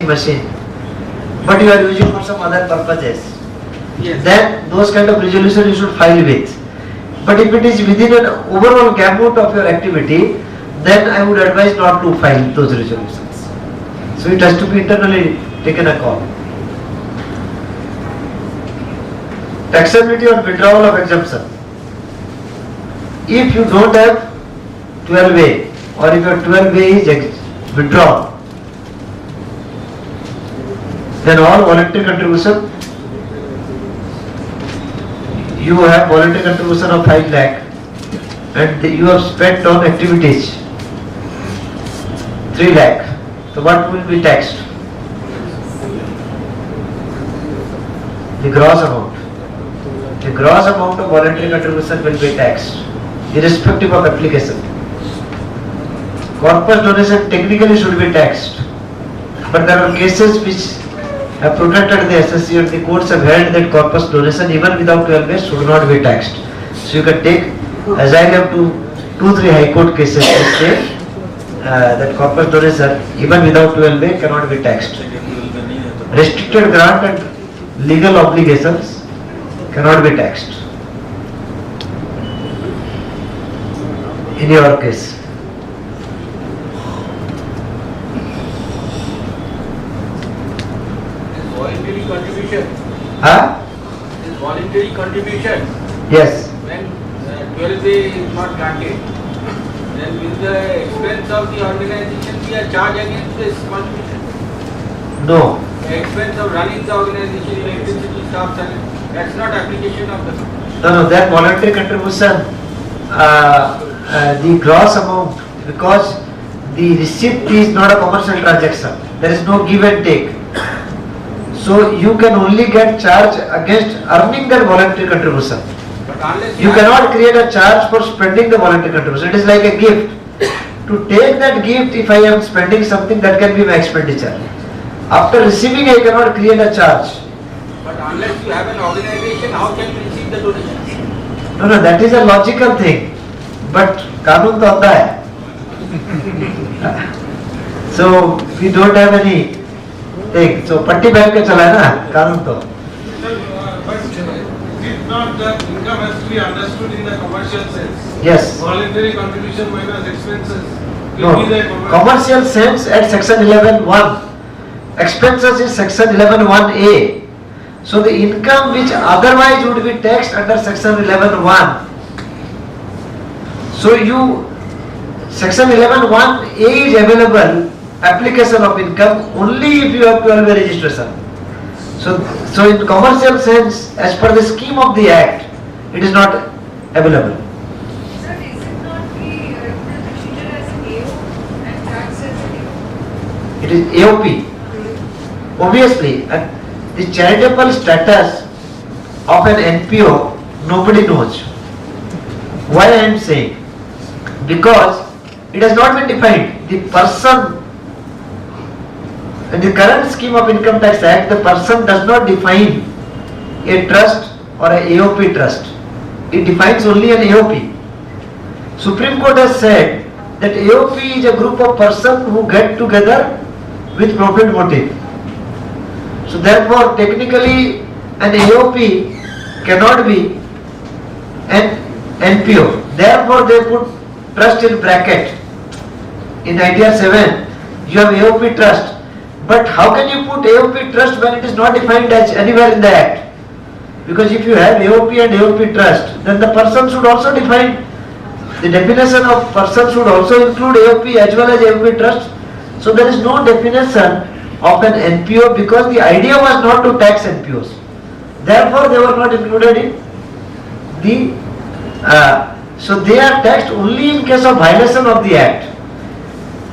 machine, but you are using for some other purposes, Yes. then those kind of resolution you should file with. But if it is within an overall gamut of your activity, then I would advise not to file those resolutions. So it has to be internally taken a call. Taxability on withdrawal of exemption. If you don't have 12A or if your 12A is withdrawn, then all voluntary contribution, you have voluntary contribution of 5 lakh and you have spent on activities 3 lakh. So what will be taxed? The gross amount. The gross amount of voluntary contribution will be taxed, irrespective of application. Corpus donation technically should be taxed, but there are cases which have protected the SSC and the courts have held that corpus donation even without 12A should not be taxed. So you can take asylum to 2-3 high court cases which say that corpus donation even without 12A cannot be taxed. Restricted grant and legal obligations cannot be taxed. In your case. Voluntary contribution. Huh? This voluntary contribution, Yes. when 12A is not granted, then will the expense of the organization be a charge against this contribution? No. The expense of running the organization, electricity, staff, salary, that's not application of the. No, that voluntary contribution, the gross amount, because the receipt is not a commercial transaction. There is no give and take. So you can only get charge against earning that voluntary contribution. But unless You cannot create a charge for spending the voluntary contribution. It is like a gift. To take that gift, if I am spending something, that can be my expenditure. After receiving, I cannot create a charge. But unless you have an organization, how can you receive the donation? No, that is a logical thing. But कानून तो होता है. So we don't have any thing. So पट्टी बैठ के चला है ना कानून तो. But is not the income has to be understood in the commercial sense? Yes. Voluntary contribution minus expenses No. will be the Commercial sense at section 11(1). Expenses is section 11(1)(a). So the income which otherwise would be taxed under section 11(1). So section 11(1)(a) is available application of income only if you have 12A registration. So in commercial sense, as per the scheme of the act, it is not available. Sir, is it not the procedure as AO and tax as AO? It is AOP. Obviously, the charitable status of an NPO, nobody knows. Why I am saying? Because it has not been defined. The person, in the current scheme of Income Tax Act, the person does not define a trust or a AOP trust. It defines only an AOP. Supreme Court has said that AOP is a group of persons who get together with profit motive. So therefore, technically, an AOP cannot be an NPO. Therefore, they put trust in bracket. In idea 7, you have AOP trust. But how can you put AOP trust when it is not defined as anywhere in the Act? Because if you have AOP and AOP trust, then the person should also define, the definition of person should also include AOP as well as AOP trust. So there is no definition of an NPO because the idea was not to tax NPOs. Therefore, they were not included in the, so they are taxed only in case of violation of the Act.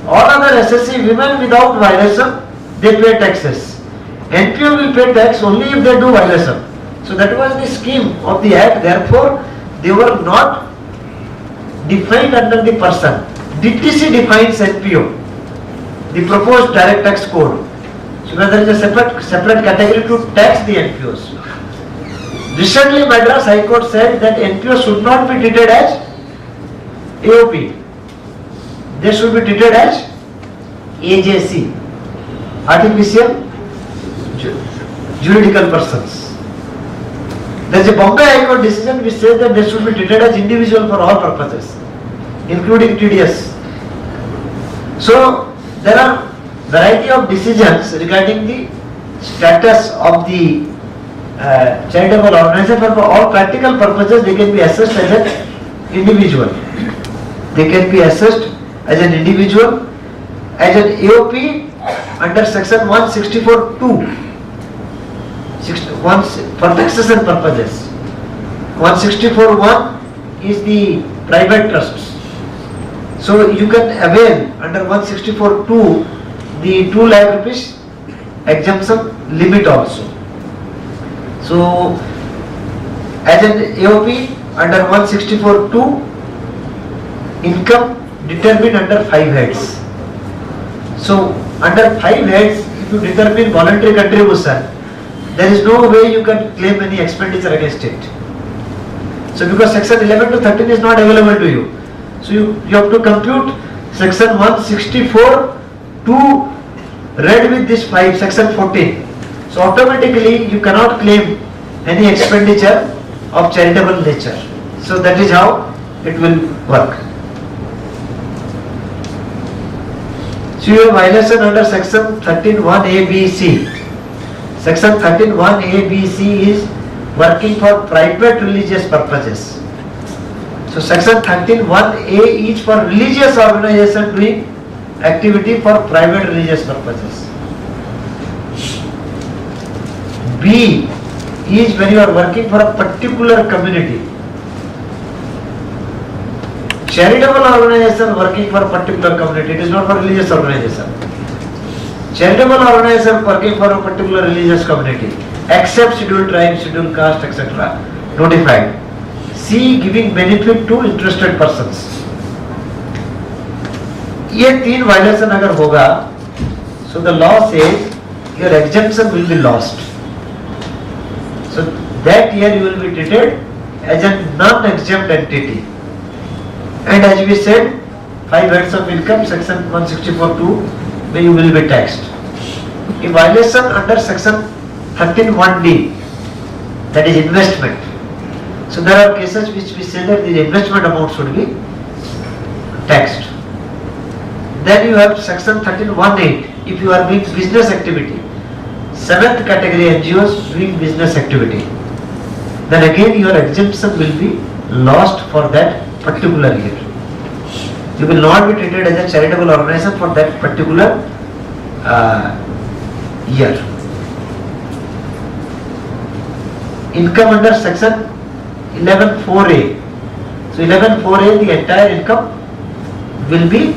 All other SSC women without violation, they pay taxes. NPO will pay tax only if they do violation. So that was the scheme of the Act. Therefore, they were not defined under the person. DTC defines NPO, the proposed direct tax code. So there is a separate category to tax the NPOs. Recently, Madras High Court said that NPOs should not be treated as AOP. They should be treated as AJC. artificial juridical persons. There is a Bombay High Court decision which says that they should be treated as individual for all purposes, including TDS. So there are variety of decisions regarding the status of the charitable organization, but for all practical purposes they can be assessed as an individual. They can be assessed as an individual, as an AOP under section 164(2). For taxation purposes. 164(1) is the private trusts. So you can avail under 164(2) the 2 lakh rupees exemption limit also. So as an AOP under 164(2), income determined under 5 heads. So under 5 heads, if you determine voluntary contribution, there is no way you can claim any expenditure against it. So because section 11 to 13 is not available to you. So you have to compute section 164 to read with this 5, section 14. So automatically you cannot claim any expenditure of charitable nature. So that is how it will work. So you have violation under section 13(1)(a), (b), (c). Section 13(1)(a), (b), (c) is working for private religious purposes. So section 13(1)(a) is for religious organization doing activity for private religious purposes. B is when you are working for a particular community. Charitable organization working for a particular community, it is not for religious organization. Charitable organization working for a particular religious community, except scheduled tribe, scheduled caste, etc. notified. C giving benefit to interested persons. ये 3 violation अगर होगा, so the law says your exemption will be lost. So that year you will be treated as a non-exempt entity. And as we said, 5 heads of income, section 164(2), where you will be taxed. A violation under section 13(1)(d), that is investment. So there are cases which we say that the investment amount should be taxed. Then you have section 13(1)(8), if you are doing business activity. 7th category NGOs doing business activity. Then again your exemption will be lost for that particular year. You will not be treated as a charitable organization for that particular year. Income under section 11(4)(a). So 11(4)(a), the entire income will be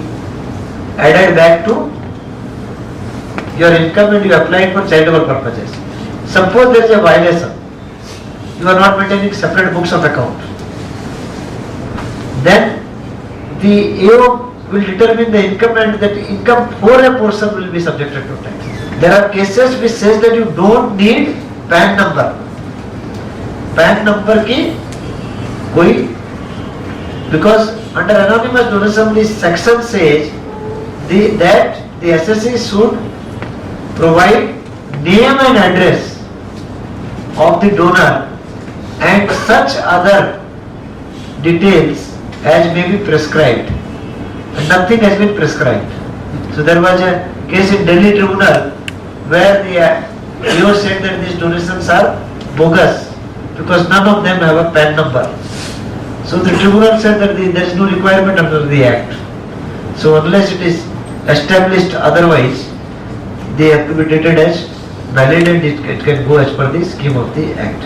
added back to your income and you apply it for charitable purposes. Suppose there is a violation, you are not maintaining separate books of account. Then the AO will determine the income and that income for a portion will be subjected to tax. There are cases which says that you don't need PAN number. PAN number की कोई, because under anonymous donation this section says that the assessee should provide name and address of the donor and such other details as may be prescribed. And nothing has been prescribed. So there was a case in Delhi tribunal where the AO said that these donations are bogus because none of them have a PAN number. So the tribunal said that there is no requirement under the Act. So unless it is established otherwise, they have to be treated as valid and it can go as per the scheme of the Act.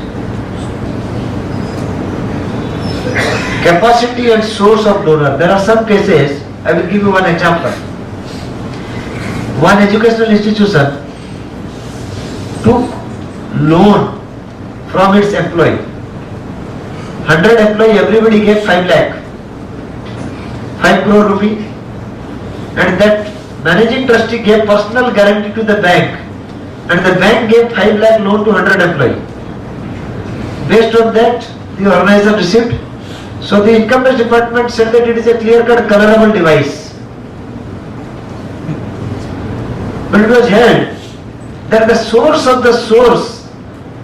Capacity and source of donor. There are some cases, I will give you one example. One educational institution took loan from its employee. 100 employee, everybody gave 5 lakh, 5 crore rupee, and that managing trustee gave personal guarantee to the bank, and the bank gave 5 lakh loan to 100 employee. Based on that, the organization received. So the income tax department said that it is a clear-cut colorable device. But it was held that the source of the source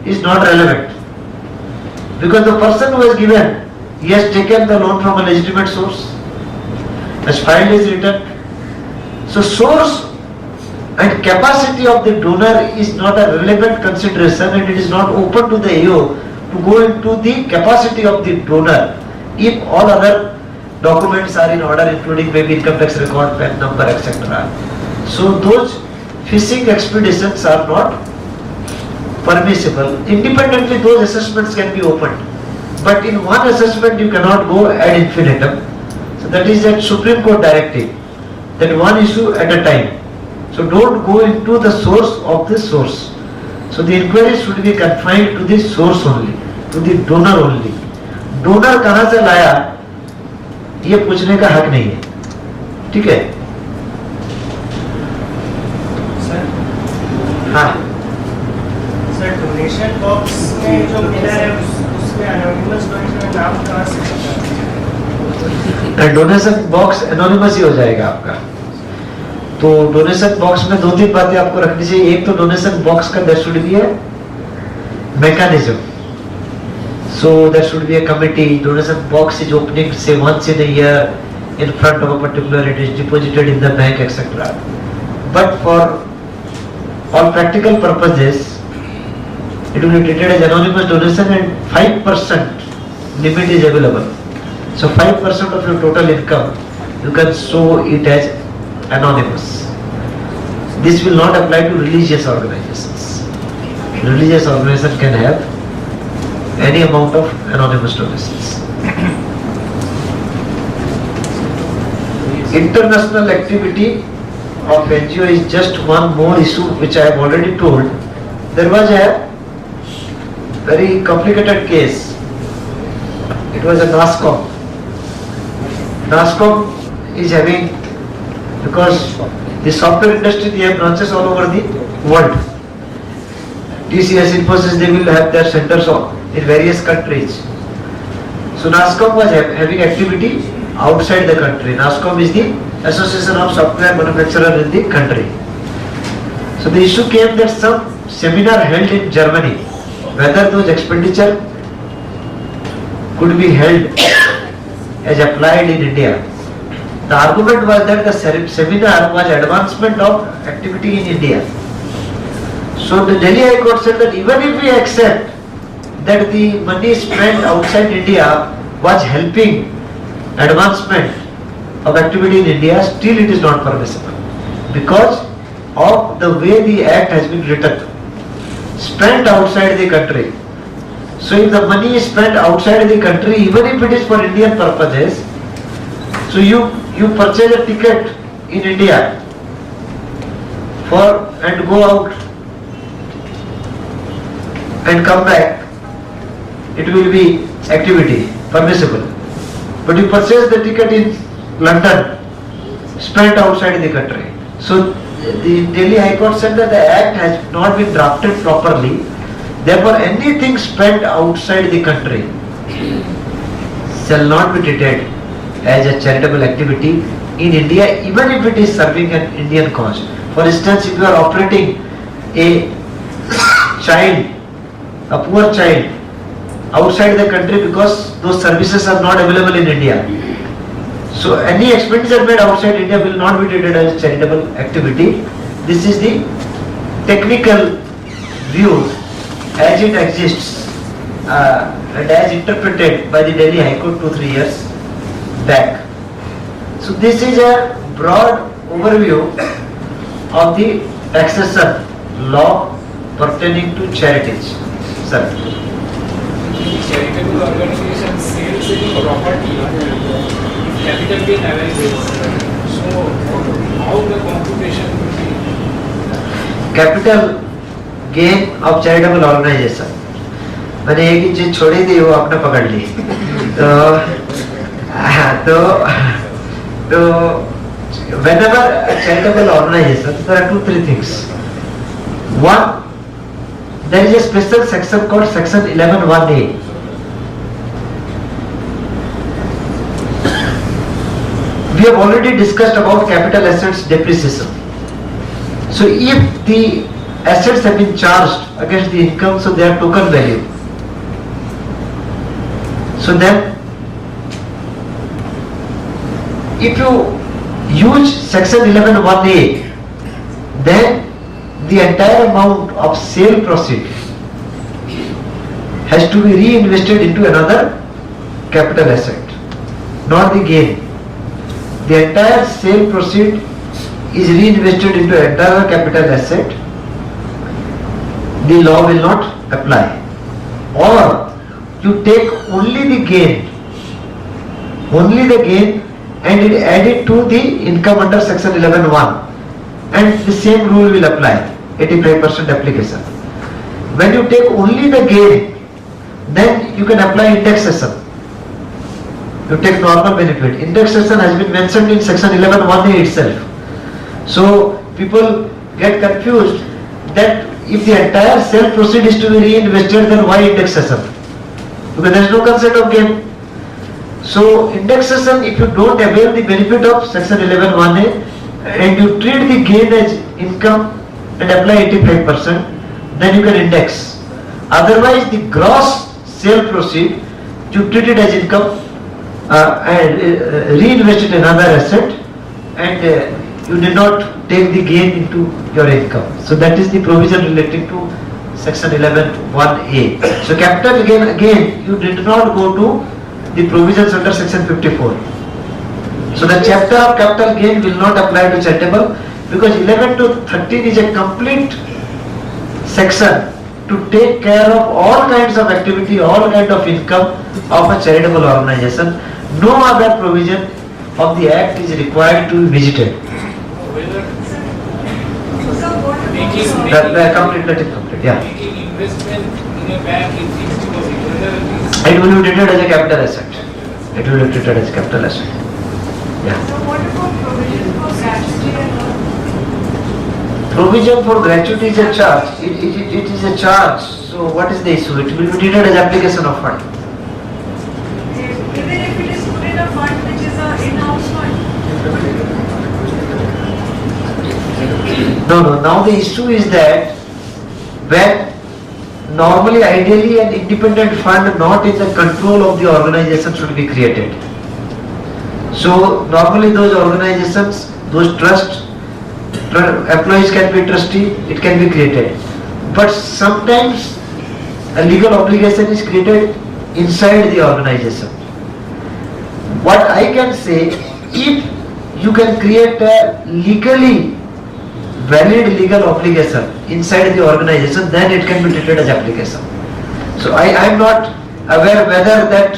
is not relevant. Because the person who has given, he has taken the loan from a legitimate source, has filed his return. So source and capacity of the donor is not a relevant consideration, and it is not open to the AO to go into the capacity of the donor if all other documents are in order, including maybe income tax record, PAN number, etc. So those fishing expeditions are not permissible. Independently those assessments can be opened, but in one assessment you cannot go ad infinitum. So that is that Supreme Court directive, that one issue at a time. So don't go into the source of the source. So the inquiry should be confined to the source only, to the donor only. Donor कहाँ से लाया ये पूछने का हक नहीं है, ठीक है? सर हाँ, सर डोनेशन बॉक्स में जो मिला है उसमें एनोनिमस डोनेशन में नाम कहाँ से पता? डोनेशन बॉक्स एनोनिमस ही हो जाएगा आपका. तो डोनेशन बॉक्स में दो तीन बातें आपको रखनी चाहिए. एक तो डोनेशन बॉक्स का there should be a mechanism. So there should be a committee. Donation box is opening say once in a year in front of a particular, it is deposited in the bank, etc. But for all practical purposes, it will be treated as anonymous donation, and 5% limit is available. So 5% of your total income you can show it as anonymous. This will not apply to religious organizations. Religious organization can have any amount of anonymous donations. International activity of NGO is just one more issue which I have already told. There was a very complicated case. It was a NASCOM. NASCOM is having, because the software industry, they have branches all over the world. TCS, Infosys, they will have their centers in various countries. So NASCOM was having activity outside the country. NASCOM is the Association of Software Manufacturers in the country. So the issue came that some seminar held in Germany, whether those expenditure could be held as applied in India. The argument was that the seminar was advancement of activity in India. So the Delhi High Court said that even if we accept that the money spent outside India was helping advancement of activity in India, still it is not permissible because of the way the act has been written. Spent outside the country. So if the money is spent outside the country, even if it is for Indian purposes, so you purchase a ticket in India and go out and come back, it will be activity permissible. But you purchase the ticket in London, spent outside the country. So the Delhi High Court said that the act has not been drafted properly. Therefore, anything spent outside the country shall not be treated as a charitable activity in India, even if it is serving an Indian cause. For instance, if you are operating a child, a poor child, outside the country because those services are not available in India. So any expenditure made outside India will not be treated as a charitable activity. This is the technical view as it exists and as interpreted by the Delhi High Court 2-3 years back. So this is a broad overview of the taxation law pertaining to charities. Sir. Charitable organization sales any property, capital gain analysis. So how the computation will be? Capital gain of charitable organization. मैंने एक ही चीज छोड़ी थी वो आपने पकड़ ली. तो whenever a charitable organization, there are 2-3 things. One, there is a special section called section 11(1)(a). We have already discussed about capital assets depreciation. So if the assets have been charged against the income, so they are token value. So then, if you use section 11(1)(a), then the entire amount of sale proceed has to be reinvested into another capital asset, not the gain. The entire sale proceed is reinvested into entire capital asset. The law will not apply. Or you take only the gain, and it add it to the income under section 11(1), and the same rule will apply, 85% application. When you take only the gain, then you can apply indexation. You take normal benefit. Indexation has been mentioned in section 11(1)(a) itself. So people get confused that if the entire sale proceed is to be reinvested, then why indexation? Because there is no concept of gain. So indexation, if you don't avail the benefit of section 11(1)(a) and you treat the gain as income and apply 85%, then you can index. Otherwise, the gross sale proceed, you treat it as income and reinvest it in another asset, and you did not take the gain into your income. So that is the provision relating to section 11(1)(a). So capital gain, again, you did not go to the provisions under section 54. So the chapter of capital gain will not apply to charitable, because 11 to 13 is a complete section to take care of all kinds of activity, all kind of income of a charitable organization. No other provision of the act is required to be visited. Whether So what making Let it complete, yeah. making investment in a bank is fixed deposit, whether it is It will be treated as a capital asset. It will be treated as a capital asset. Yeah. So what about provision for gratuity and all? Provision for gratuity is a charge. It is a charge. So what is the issue? It will be treated as application of fund. Even if it is put in a fund which is a in-house fund. No. Now the issue is that when normally, ideally, an independent fund not in the control of the organization should be created. So normally those organizations, those trusts, employees can be trustee, it can be created. But sometimes a legal obligation is created inside the organization. What I can say, if you can create a legally valid legal obligation inside the organization, then it can be treated as application. So I am not aware whether that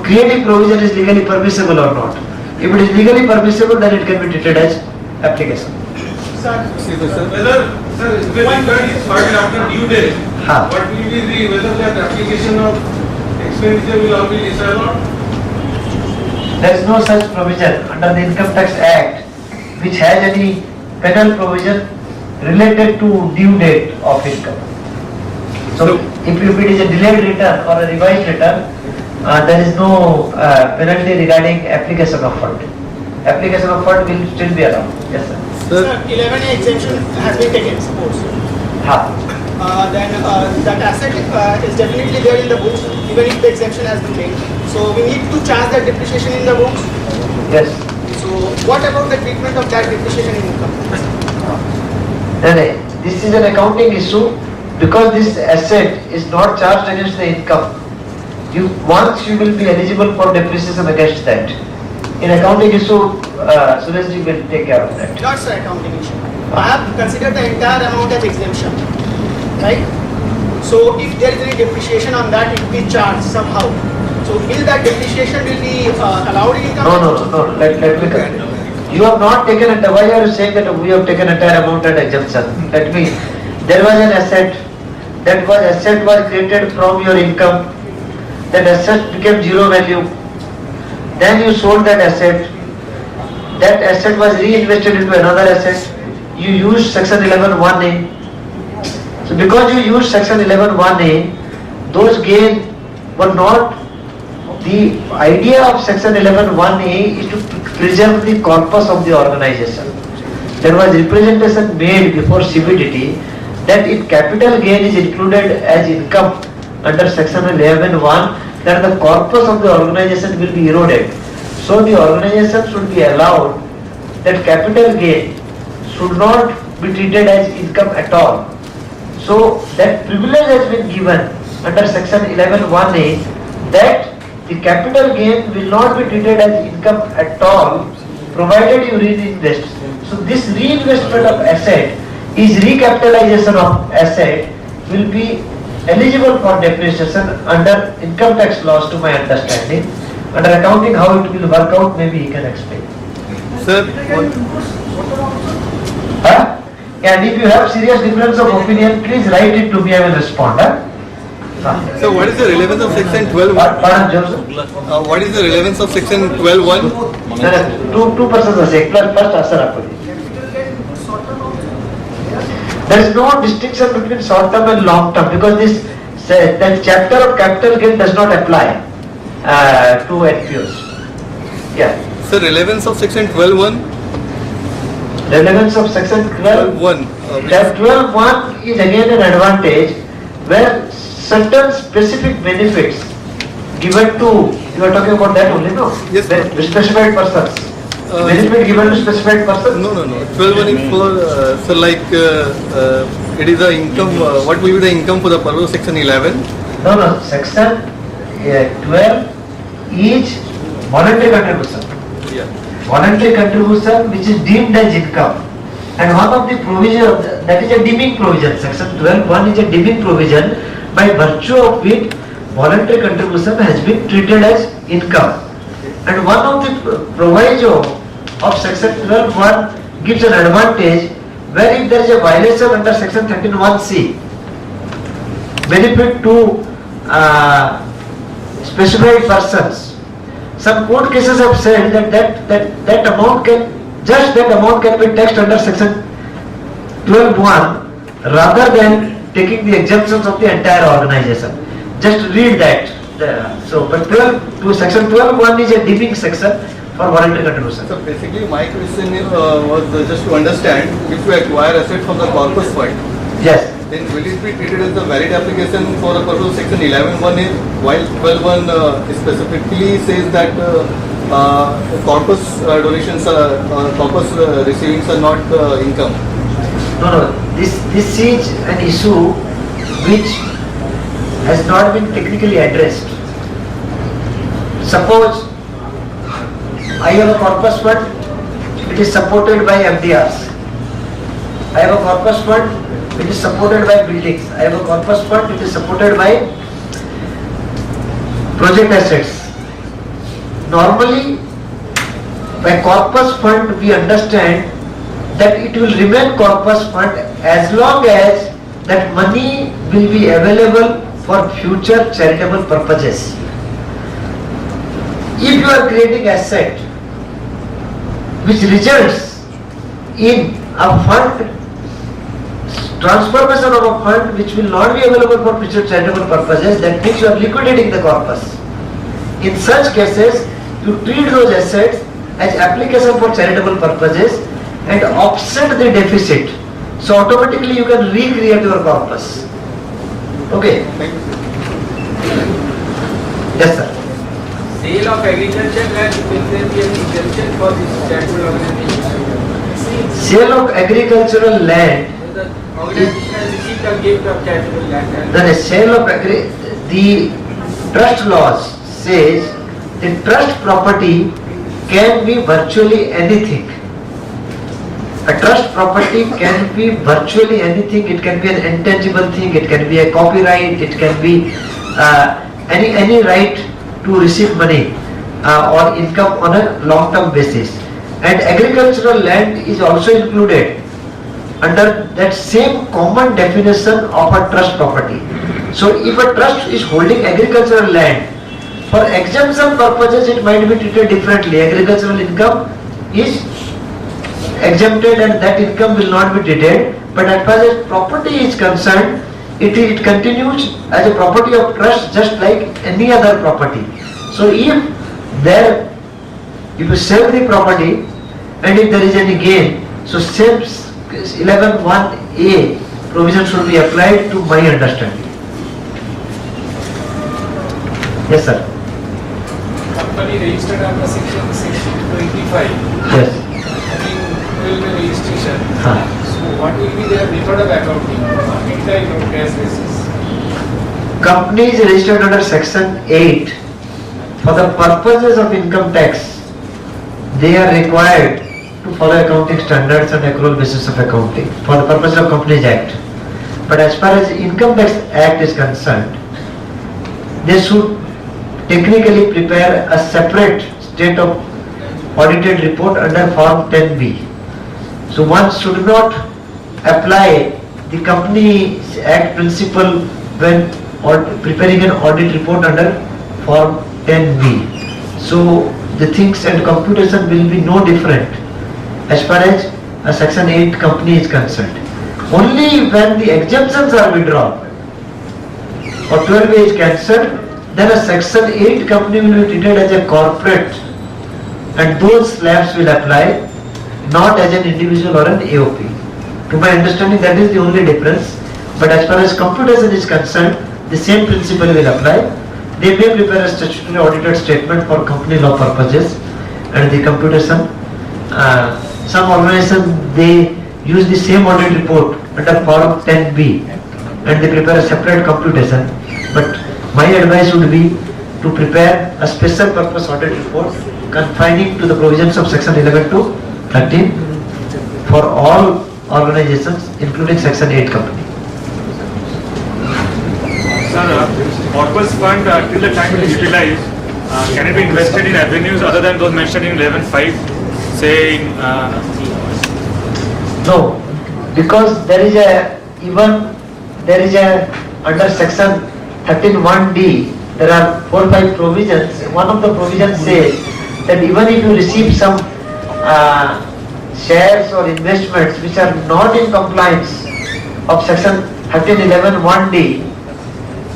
creating provision is legally permissible or not. If it is legally permissible, then it can be treated as application. Whether, sir, if the return is filed after due date, Huh. what will be the, whether that application of expenditure will all be disallowed? There is no such provision under the Income Tax Act which has any penal provision related to due date of income. So if it is a delayed return or a revised return, there is no penalty regarding application of fund. Application of fund will still be allowed. Yes, sir. Sir, 11A exemption has been taken, suppose. Ha. Then that asset is definitely there in the books, even if the exemption has been made. So we need to charge that depreciation in the books. Yes. So what about the treatment of that depreciation in income? Then this is an accounting issue because this asset is not charged against the income. Once you will be eligible for depreciation against that. In accounting issue, Sureshji will take care of that. Not sir, accounting issue. I have considered the entire amount as exemption, right? So if there is any depreciation on that, it will be charged somehow. So will that depreciation will be allowed in income? No. Let me correct. You have not taken it. Why are you saying that we have taken entire amount at exemption? Let me. There was an asset. That asset was created from your income. That asset became zero value. Then you sold that asset. That asset was reinvested into another asset. You used section 11(1)(a). So because you used section 11(1)(a), those gains were not. The idea of section 11(1)(a) is to preserve the corpus of the organization. There was representation made before CBDT that if capital gain is included as income under section 11(1), then the corpus of the organization will be eroded. So the organization should be allowed that capital gain should not be treated as income at all. So that privilege has been given under section 11(1)(a) that the capital gain will not be treated as income at all provided you reinvest. So this reinvestment of asset is recapitalization of asset will be eligible for depreciation under income tax laws to my understanding. Under accounting how it will work out, maybe he can explain. Sir, Huh? And if you have serious difference of opinion, please write it to me, I will respond. so what is the relevance of section 12? Pardon, Joseph? What is the relevance of section 12(1)? Two persons are saying, first answer आपको. There is no distinction between short term and long term because this that chapter of capital gain does not apply to NPOs. Yeah. Sir, relevance of section 12(1)? Relevance of section 12. 12(1). That 12(1) is again an advantage where certain specific benefits given to, you are talking about that only, no? Yes, sir. Specified persons. Benefit given to specified persons? No. 12(1) is for, so like, it is the income, what will be the income for the purpose of section 11? No. Section 12 is voluntary contribution. Yeah. Voluntary contribution which is deemed as income. And one of the provision, that is a deeming provision. Section 12(1) is a deeming provision by virtue of which voluntary contribution has been treated as income. And one of the proviso of section 12(1) gives an advantage where if there is a violation under section 13(1)(c), benefit to specified persons. Some court cases have said that amount can be taxed under section 12(1) rather than taking the exemptions of the entire organization. Just read that. But section 12(1) is a deeming section for voluntary contribution. So basically my question was just to understand, if you acquire asset from the corpus fund, Yes. then will it be treated as a valid application for the purpose of section 11(1)(a), while 12(1) specifically says that corpus donations, corpus receivings are not income? No. This is an issue which has not been technically addressed. Suppose I have a corpus fund, it is supported by MDRs. I have a corpus fund, it is supported by buildings. I have a corpus fund, it is supported by project assets. Normally, by corpus fund we understand that it will remain corpus fund as long as that money will be available for future charitable purposes. If you are creating asset which results in a fund, transformation of a fund which will not be available for future charitable purposes, that means you are liquidating the corpus. In such cases, you treat those assets as application for charitable purposes and offset the deficit. So automatically you can recreate your corpus. Okay. Thank you. Yes, sir. Sale of agriculture land, will there be any exemption for this charitable organization? Sale of agricultural land, So the organization has received a gift of charitable land. And then a sale of the trust laws says the trust property can be virtually anything. A trust property can be virtually anything. It can be an intangible thing, it can be a copyright, it can be any right to receive money or income on a long-term basis. And agricultural land is also included under that same common definition of a trust property. So if a trust is holding agricultural land, for exemption purposes it might be treated differently. Agricultural income is exempted and that income will not be treated, but as far as property is concerned, it continues as a property of trust just like any other property. So if you sell the property and if there is any gain, so same 11(1)(a) provision should be applied to my understanding. Yes, sir. Company registered under section 25. Yes. Having 12 registration. Huh. So what will be their method of accounting? Indirect or cash basis? Company is registered under section 8. For the purposes of income tax, they are required to follow accounting standards and accrual basis of accounting for the purpose of Companies Act. But as far as Income Tax Act is concerned, they should technically prepare a separate state of audited report under Form 10B. So one should not apply the Companies Act principle when preparing an audit report under Form 10B. So the things and computation will be no different as far as a Section 8 company is concerned. Only when the exemptions are withdrawn or 12A is cancelled, then a Section 8 company will be treated as a corporate and those slabs will apply, not as an individual or an AOP. To my understanding, that is the only difference. But as far as computation is concerned, the same principle will apply. They may prepare a statutory audited statement for company law purposes and the computation. Some organizations, they use the same audit report under Form 10B and they prepare a separate computation. But my advice would be to prepare a special purpose audit report confining to the provisions of Section 11 to 13 for all organizations including Section 8 company. Sir, corpus fund till the time it is utilized, can it be invested in avenues other than those mentioned in 11.5? Say in No, because there is a under Section 13(1)(d), there are 4 or 5 provisions. One of the provisions says that even if you receive some shares or investments which are not in compliance of Section 13(11)(1)(d),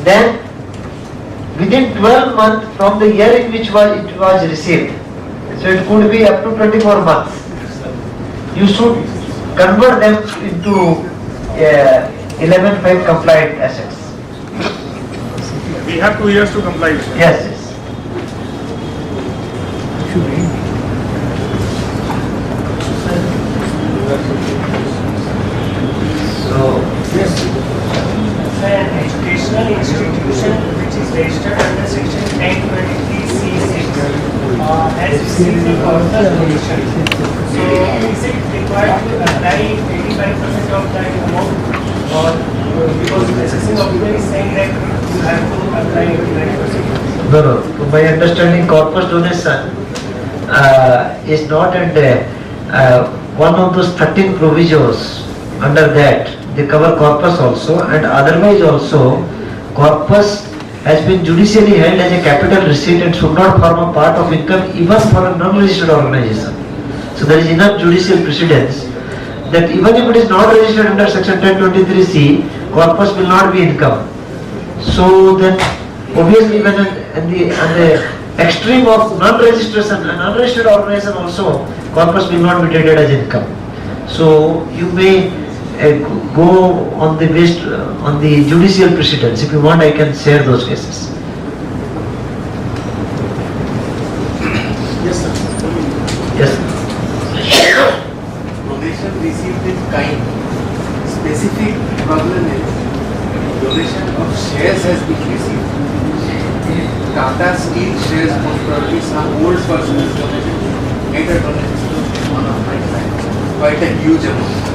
then within 12 months from the year in which it was received, so it could be up to 24 months, you should convert them into 11.5 compliant assets. we have 2 years to comply with it. Yes, yes. So, An educational institution which is registered under section 1023C6 has received the corpus donation. So is it required to apply 85% of that amount, or because the assessing officer is saying that you have to apply 85%? no. To my understanding, corpus donation is not under one of those 13 provisions. Under that, they cover corpus also, and otherwise also, corpus has been judicially held as a capital receipt and should not form a part of income even for a non-registered organization. So there is enough judicial precedence that even if it is not registered under Section 1023C, corpus will not be income. So then, obviously, when on the extreme of non-registration, an unregistered organization also, corpus will not be treated as income. So you may go on the based on the judicial precedents. If you want, I can share those cases. Yes, sir. Yes. Donation received in kind. Specific problem is donation of shares has been received. Tata Steel shares most probably some old person has donated, made a donation to one of my clients, quite a huge amount.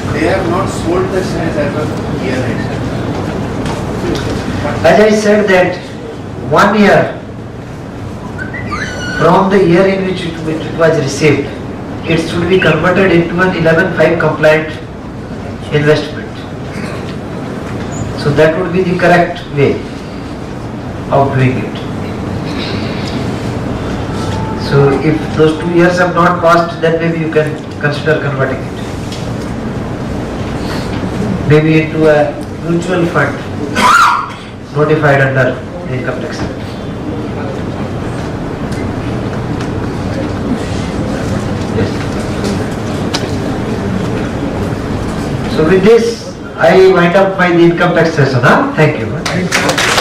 They have not sold the shares as of year end. As I said that 1 year from the year in which it was received, it should be converted into an 11.5 compliant investment. So that would be the correct way of doing it. So if those 2 years have not passed, then maybe you can consider converting it. Maybe into a mutual fund notified under the Income Tax Act. Yes. So So with this, I wind up my income tax session. Thank you.